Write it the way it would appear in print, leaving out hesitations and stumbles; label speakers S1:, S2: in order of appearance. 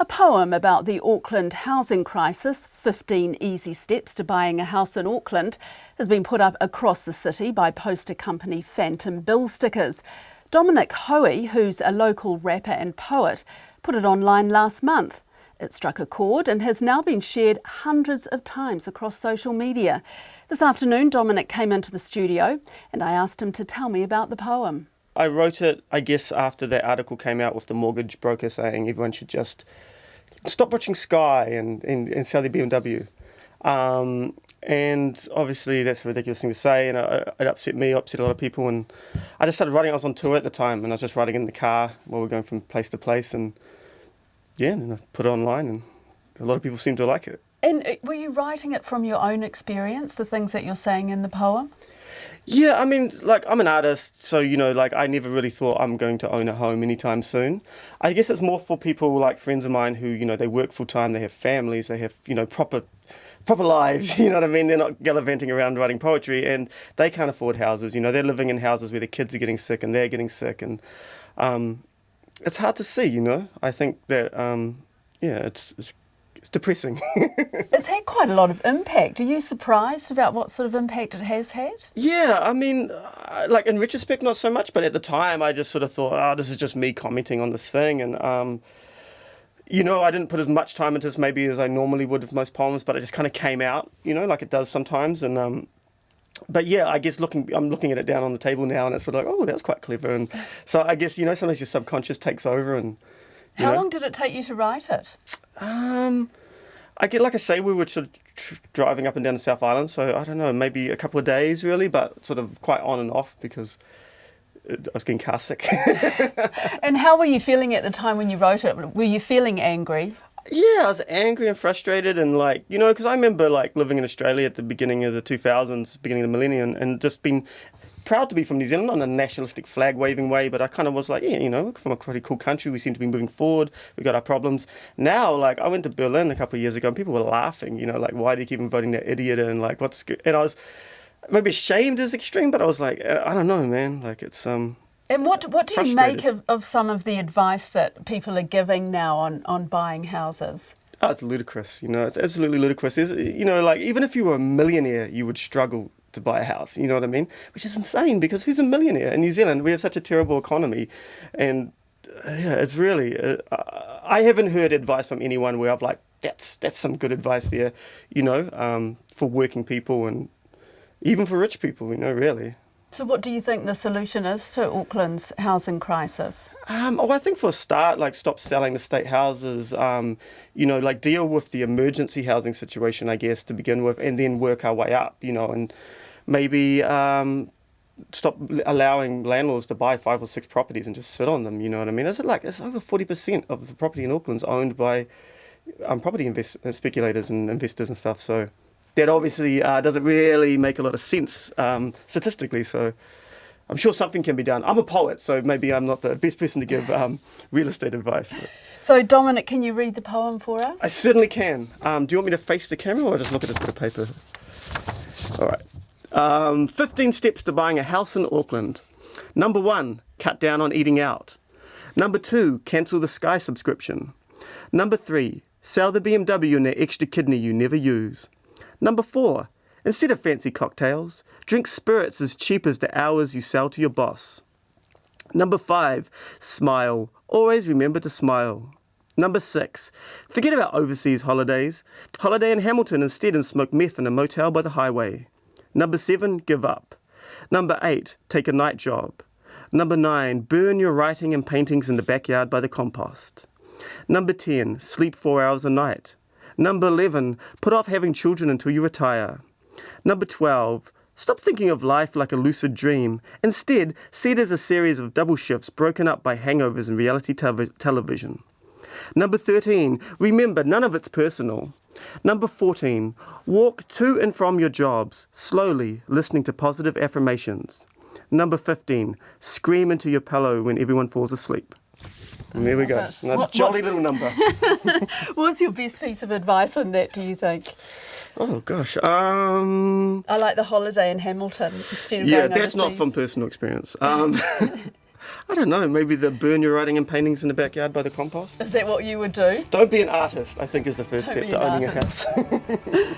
S1: A poem about the Auckland housing crisis, 15 Easy Steps to Buying a House in Auckland, has been put up across the city by poster company Phantom Billstickers. Dominic Hoey, who's a local rapper and poet, put it online last month. It struck a chord and has now been shared hundreds of times across social media. This afternoon, Dominic came into the studio and I asked him to tell me about the poem.
S2: I wrote it, I guess, after that article came out with the mortgage broker saying everyone should just stop watching Sky and sell their BMW. And obviously that's a ridiculous thing to say, and it upset me, upset a lot of people, and I just started writing. I was on tour at the time, and I was just writing in the car while we were going from place to place, and I put it online, and a lot of people seem to like it.
S1: And were you writing it from your own experience, the things that you're saying in the poem?
S2: Yeah, I mean, I'm an artist, so, I never really thought I'm going to own a home anytime soon. I guess it's more for people like friends of mine who, they work full time, they have families, they have, proper lives, you know what I mean? They're not gallivanting around writing poetry, and they can't afford houses, they're living in houses where the kids are getting sick and they're getting sick, and it's hard to see, I think that, it's depressing.
S1: It's had quite a lot of impact. Are you surprised about what sort of impact it has had?
S2: Yeah, I mean, in retrospect, not so much, but at the time I just sort of thought, this is just me commenting on this thing, and I didn't put as much time into this maybe as I normally would with most poems, but it just kind of came out, like it does sometimes, and but yeah, I guess I'm looking at it down on the table now, and it's sort of like, that's quite clever, and so I guess, sometimes your subconscious takes over, and
S1: How long did it take you to write it?
S2: Like I say, we were sort of driving up and down the South Island, so I don't know, maybe a couple of days really, but sort of quite on and off because I was getting car sick.
S1: And how were you feeling at the time when you wrote it? Were you feeling angry?
S2: Yeah, I was angry and frustrated, and because I remember living in Australia at the beginning of the 2000s, beginning of the millennium, and just being proud to be from New Zealand, not in a nationalistic flag-waving way, but I kind of was like, we're from a pretty cool country, we seem to be moving forward, we got our problems. Now, I went to Berlin a couple of years ago, and people were laughing, why do you keep voting that idiot, and what's good? And I was maybe ashamed is extreme, but I was like, I don't know, man, it's
S1: And what do you make of some of the advice that people are giving now on buying houses?
S2: Oh, it's ludicrous, it's absolutely ludicrous. Even if you were a millionaire, you would struggle to buy a house, you know what I mean? Which is insane, because who's a millionaire? In New Zealand, we have such a terrible economy, and it's really, I haven't heard advice from anyone where I've that's some good advice there, for working people and even for rich people, really.
S1: So what do you think the solution is to Auckland's housing crisis?
S2: I think for a start, stop selling the state houses, deal with the emergency housing situation, I guess, to begin with, and then work our way up, and maybe stop allowing landlords to buy 5 or 6 properties and just sit on them, you know what I mean? It's over 40% of the property in Auckland's owned by property speculators and investors and stuff, so that obviously doesn't really make a lot of sense statistically, so I'm sure something can be done. I'm a poet, so maybe I'm not the best person to give real estate advice.
S1: So, Dominic, can you read the poem for us?
S2: I certainly can. Do you want me to face the camera or just look at this bit of paper? All right. 15 steps to buying a house in Auckland. Number 1, cut down on eating out. Number 2, cancel the Sky subscription. Number 3, sell the BMW and the extra kidney you never use. Number 4, instead of fancy cocktails, drink spirits as cheap as the hours you sell to your boss. Number 5, smile. Always remember to smile. Number 6, forget about overseas holidays. Holiday in Hamilton instead and smoke meth in a motel by the highway. Number 7, give up. Number 8, take a night job. Number 9, burn your writing and paintings in the backyard by the compost. Number 10, sleep 4 hours a night. Number 11, put off having children until you retire. Number 12, stop thinking of life like a lucid dream. Instead, see it as a series of double shifts broken up by hangovers and reality television. Number 13, remember none of it's personal. Number 14, walk to and from your jobs, slowly, listening to positive affirmations. Number 15, scream into your pillow when everyone falls asleep. And there we go. A jolly little number.
S1: What's your best piece of advice on that, do you think?
S2: Oh, gosh.
S1: I like the holiday in Hamilton instead of going overseas.
S2: That's not from personal experience. I don't know, maybe the burn your writing and paintings in the backyard by the compost.
S1: Is that what you would do?
S2: Don't be an artist, I think is the first
S1: Don't
S2: step
S1: be
S2: to
S1: an
S2: owning a
S1: artist.
S2: house.